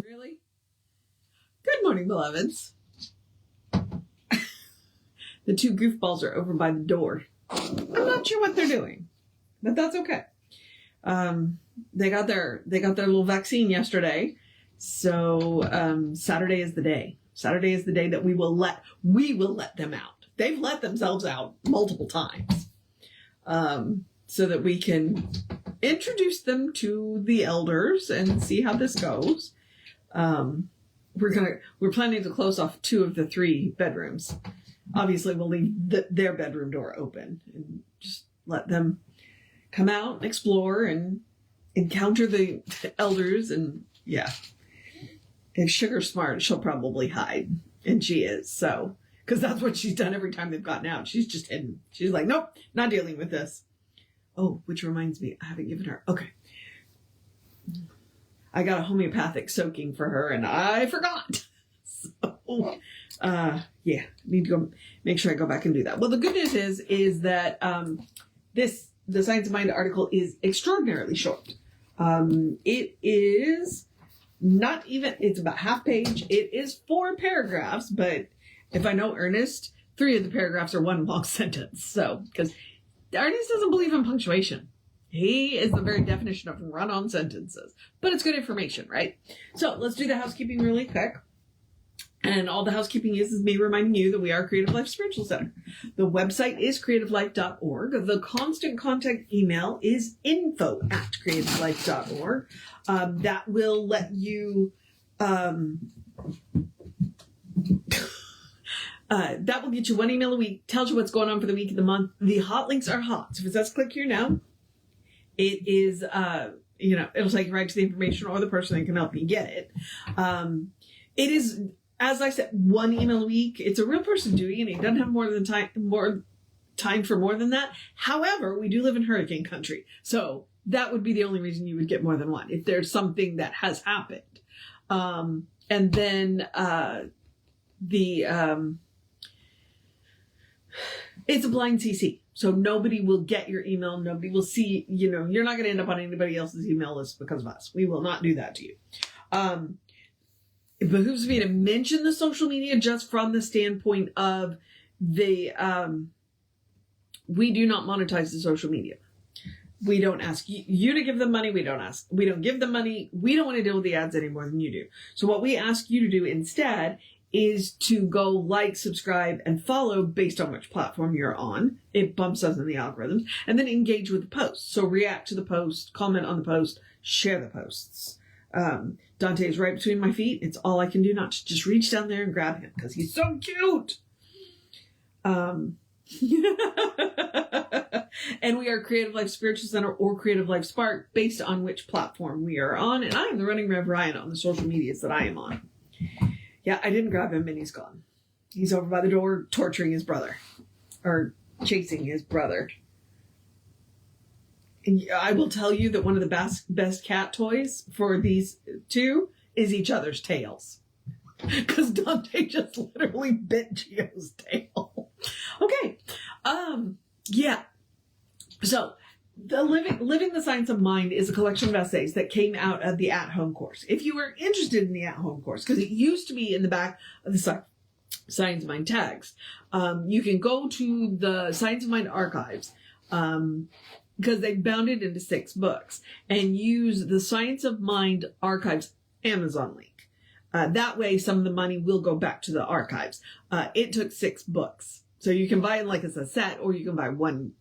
Really? Good morning, beloveds. The two goofballs are over by the door. I'm not sure what they're doing, but that's okay. They got their little vaccine yesterday, so Saturday is the day. Saturday is the day that we will let them out. They've let themselves out multiple times, so that we can introduce them to the elders and see how this goes. We're planning to close off 2 of the 3 bedrooms. Obviously, we'll leave their bedroom door open and just let them come out and explore and encounter the elders. And yeah, if Sugar's smart, she'll probably hide. And she is. So, because that's what she's done every time they've gotten out. She's just hidden. She's like, nope, not dealing with this. Oh, which reminds me, I haven't given her. Okay. I got a homeopathic soaking for her and I forgot. So, yeah, need to go make sure I go back and do that. Well, the good news is that, the Science of Mind article is extraordinarily short. It is not even, it's about half page. It is 4 paragraphs, but if I know Ernest, 3 of the paragraphs are one long sentence. So, because Ernest doesn't believe in punctuation. He is the very definition of run-on sentences. But it's good information, right? So let's do the housekeeping really quick. And all the housekeeping is me reminding you that we are Creative Life Spiritual Center. The website is creativelife.org. The constant contact email is info@creativelife.org. That will let you... that will get you 1 email a week, tells you what's going on for the week and the month. The hot links are hot. So if it says click here now, it is, it'll take you right to the information or the person that can help you get it. It is, as I said, 1 email a week. It's a real person doing it. He doesn't have more time for more than that. However, we do live in hurricane country. So that would be the only reason you would get more than 1 if there's something that has happened. And then, it's a blind CC. So nobody will get your email. Nobody will see, you're not going to end up on anybody else's email list because of us. We will not do that to you. It behooves me to mention the social media just from the standpoint of we do not monetize the social media. We don't ask you to give them money. We don't give them money. We don't want to deal with the ads any more than you do. So what we ask you to do instead is to go like, subscribe, and follow based on which platform you're on. It bumps us in the algorithms. And then engage with the post. So react to the post, comment on the post, share the posts. Dante is right between my feet. It's all I can do not to just reach down there and grab him because he's so cute. And we are Creative Life Spiritual Center or Creative Life Spark based on which platform we are on. And I am the running Rev Ryan on the social medias that I am on. Yeah, I didn't grab him and he's gone. He's over by the door torturing his brother. Or chasing his brother. And I will tell you that one of the best cat toys for these 2 is each other's tails. Because Dante just literally bit Gio's tail. Okay. Yeah. So... The Living the Science of Mind is a collection of essays that came out of the at-home course. If you were interested in the at-home course, because it used to be in the back of the Science of Mind tags, you can go to the Science of Mind archives, because they bound it into 6 books, and use the Science of Mind archives Amazon link. That way, some of the money will go back to the archives. It took 6 books. So you can buy it like it's a set, or you can buy one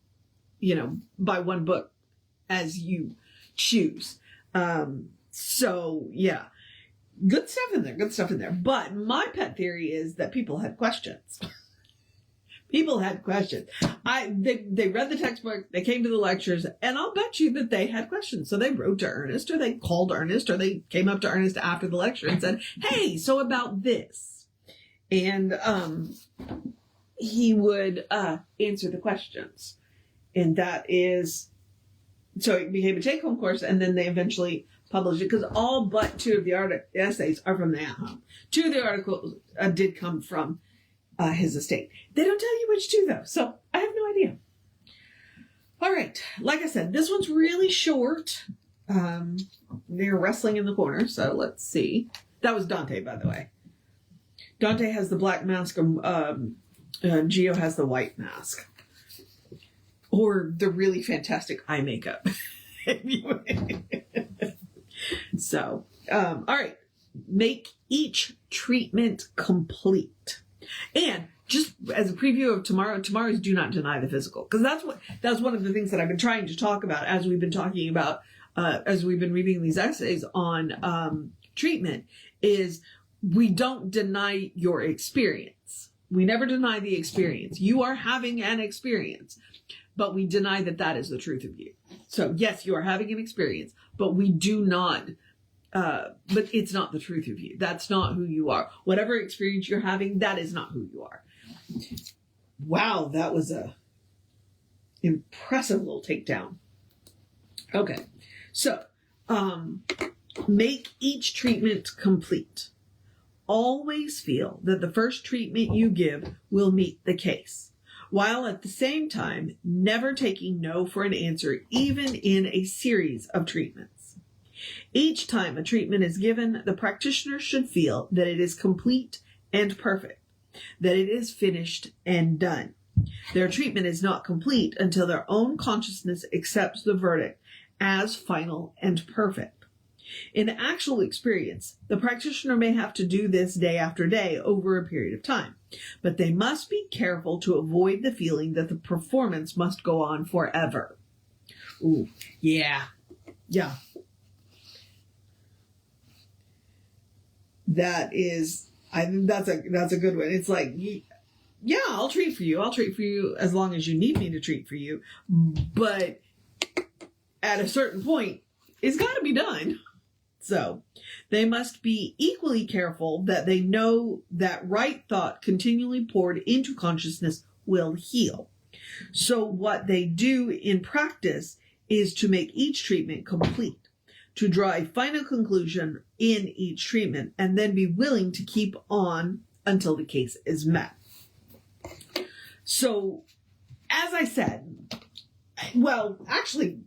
book as you choose. So yeah, good stuff in there. But my pet theory is that people had questions. They read the textbook, they came to the lectures, and I'll bet you that they had questions. So they wrote to Ernest, or they called Ernest, or they came up to Ernest after the lecture and said, hey, so about this. And, he would, answer the questions. And that is, so it became a take-home course, and then they eventually published it, because all but 2 of the essays are from the at-home. 2 of the articles did come from his estate. They don't tell you which 2, though, so I have no idea. All right. Like I said, this one's really short. They're wrestling in the corner, so let's see. That was Dante, by the way. Dante has the black mask, Gio has the white mask. Or the really fantastic eye makeup. Anyway. So, all right. Make each treatment complete. And just as a preview of tomorrow's do not deny the physical. Because that's one of the things that I've been trying to talk about as we've been talking about, as we've been reading these essays on treatment, is we don't deny your experience. We never deny the experience. You are having an experience, but we deny that that is the truth of you. So yes, you are having an experience, but we do not, but it's not the truth of you. That's not who you are. Whatever experience you're having, that is not who you are. Wow, that was a impressive little takedown. Okay, so make each treatment complete. Always feel that the first treatment you give will meet the case, while at the same time never taking no for an answer, even in a series of treatments. Each time a treatment is given, the practitioner should feel that it is complete and perfect, that it is finished and done. Their treatment is not complete until their own consciousness accepts the verdict as final and perfect. In actual experience, the practitioner may have to do this day after day over a period of time, but they must be careful to avoid the feeling that the performance must go on forever. Ooh, yeah. That is, I think that's a good one. It's like, yeah, I'll treat for you. I'll treat for you as long as you need me to treat for you. But at a certain point, it's got to be done. So they must be equally careful that they know that right thought continually poured into consciousness will heal. So what they do in practice is to make each treatment complete, to draw a final conclusion in each treatment, and then be willing to keep on until the case is met. So, as I said, well, actually,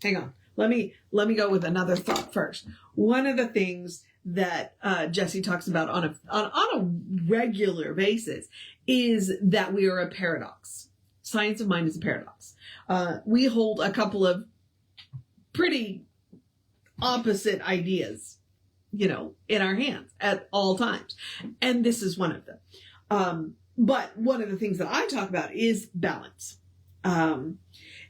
hang on. Let me go with another thought first. One of the things that Jesse talks about on a regular basis is that we are a paradox. Science of mind is a paradox. We hold a couple of pretty opposite ideas, in our hands at all times, and this is one of them. But one of the things that I talk about is balance.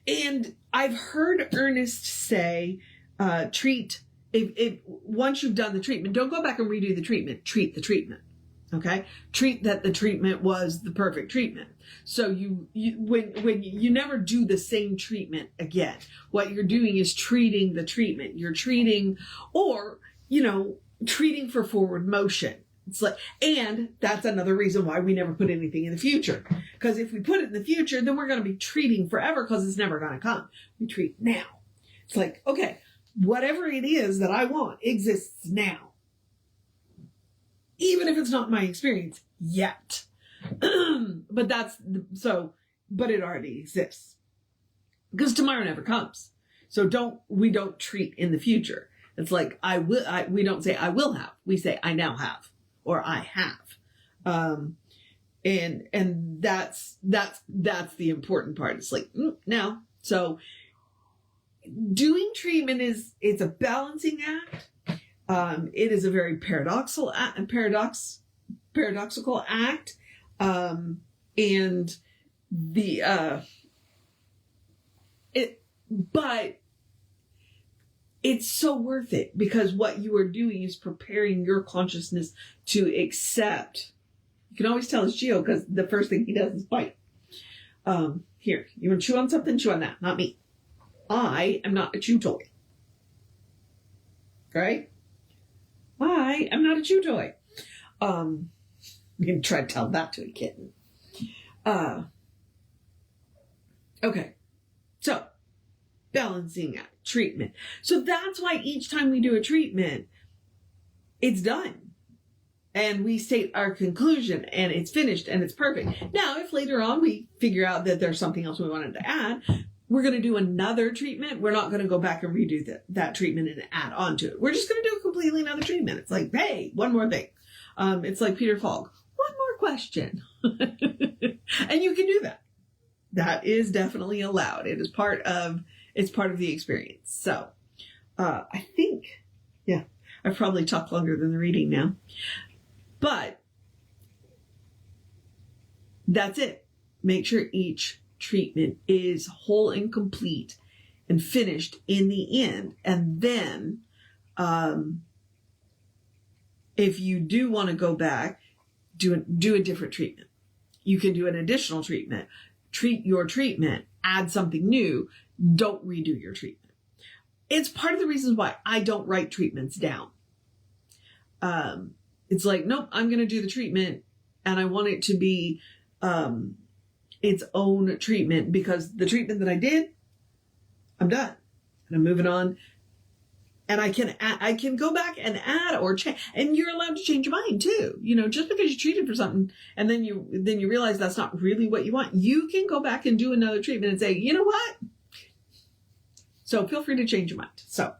And I've heard Ernest say, if once you've done the treatment, don't go back and redo the treatment, treat the treatment. Okay. Treat that the treatment was the perfect treatment. So when you never do the same treatment again, what you're doing is treating the treatment. You're treating, or, treating for forward motion. It's like, and that's another reason why we never put anything in the future. Because if we put it in the future, then we're going to be treating forever because it's never going to come. We treat now. It's like, okay, whatever it is that I want exists now. Even if it's not my experience yet. But but it already exists. Because tomorrow never comes. So we don't treat in the future. It's like, we don't say I will have. We say I now have. Or I have. And that's the important part. It's like, now. So doing treatment it's a balancing act. It is a very paradoxical act. But it's so worth it, because what you are doing is preparing your consciousness to accept. You can always tell it's Gio, because the first thing he does is bite. Here, you want to chew on something? Chew on that, not me. I am not a chew toy. Right? I am not a chew toy. You can try to tell that to a kitten. Okay. So, balancing act, treatment. So that's why each time we do a treatment, it's done. And we state our conclusion, and it's finished, and it's perfect. Now, if later on we figure out that there's something else we wanted to add, we're going to do another treatment. We're not going to go back and redo that treatment and add on to it. We're just going to do a completely another treatment. It's like, hey, one more thing. It's like Peter Falk. One more question. And you can do that. That is definitely allowed. It is part of the experience. So, I think, yeah, I've probably talked longer than the reading now, but that's it. Make sure each treatment is whole and complete and finished in the end. And then, if you do want to go back, do a different treatment. You can do an additional treatment. Treat your treatment, add something new, don't redo your treatment. It's part of the reasons why I don't write treatments down. It's like, nope, I'm going to do the treatment and I want it to be its own treatment, because the treatment that I did, I'm done and I'm moving on. And I can go back and add or change, and you're allowed to change your mind too. You know, just because you treated for something and then you realize that's not really what you want, you can go back and do another treatment and say, you know what? So feel free to change your mind. So,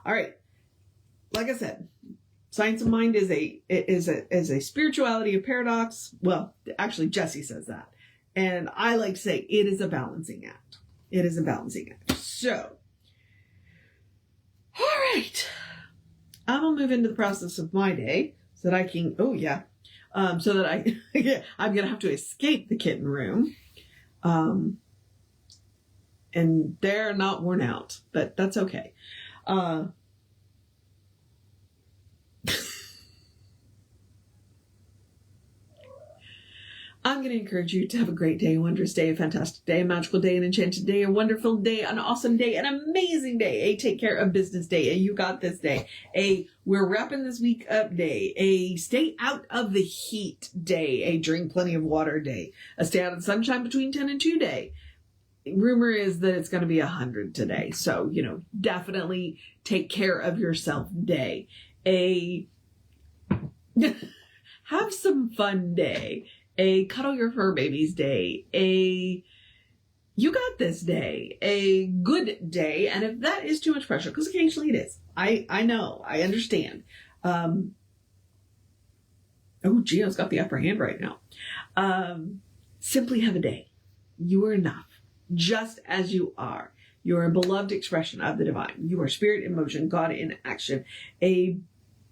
all right. Like I said, science of mind is a spirituality of paradox. Well, actually Jesse says that. And I like to say it is a balancing act. It is a balancing act. So, all right, I'm going to move into the process of my day so that I can, I'm going to have to escape the kitten room. And they're not worn out, but that's okay. I'm going to encourage you to have a great day, a wondrous day, a fantastic day, a magical day, an enchanted day, a wonderful day, an awesome day, an amazing day, a take care of business day, a you got this day, a we're wrapping this week up day, a stay out of the heat day, a drink plenty of water day, a stay out of the sunshine between 10 and 2 day. Rumor is that it's going to be 100 today. So, definitely take care of yourself day, a have some fun day, a cuddle your fur babies day, a you got this day, a good day. And if that is too much pressure, because occasionally it is, I know, I understand. Gio's got the upper hand right now. Simply have a day. You are enough, just as you are. You are a beloved expression of the divine. You are spirit in motion, God in action, a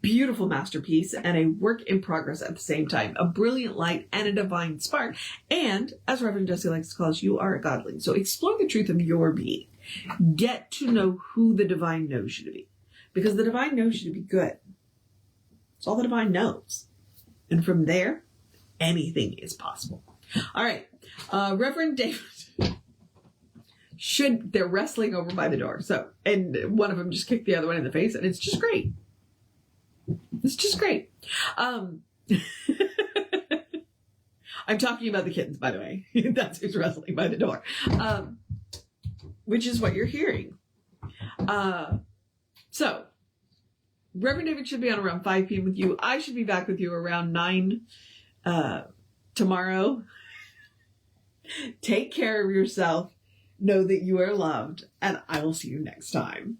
beautiful masterpiece and a work in progress at the same time, a brilliant light and a divine spark. And as Reverend Jesse likes to call us, you are a godling. So explore the truth of your being. Get to know who the divine knows you to be, because the divine knows you to be good. It's all the divine knows. And from there, anything is possible. All right. Reverend David, they're wrestling over by the door. So, and one of them just kicked the other one in the face, and it's just great. It's just great. I'm talking about the kittens, by the way. That's who's wrestling by the door. Which is what you're hearing. So, Reverend David should be on around 5 p.m. with you. I should be back with you around 9 tomorrow. Take care of yourself. Know that you are loved. And I will see you next time.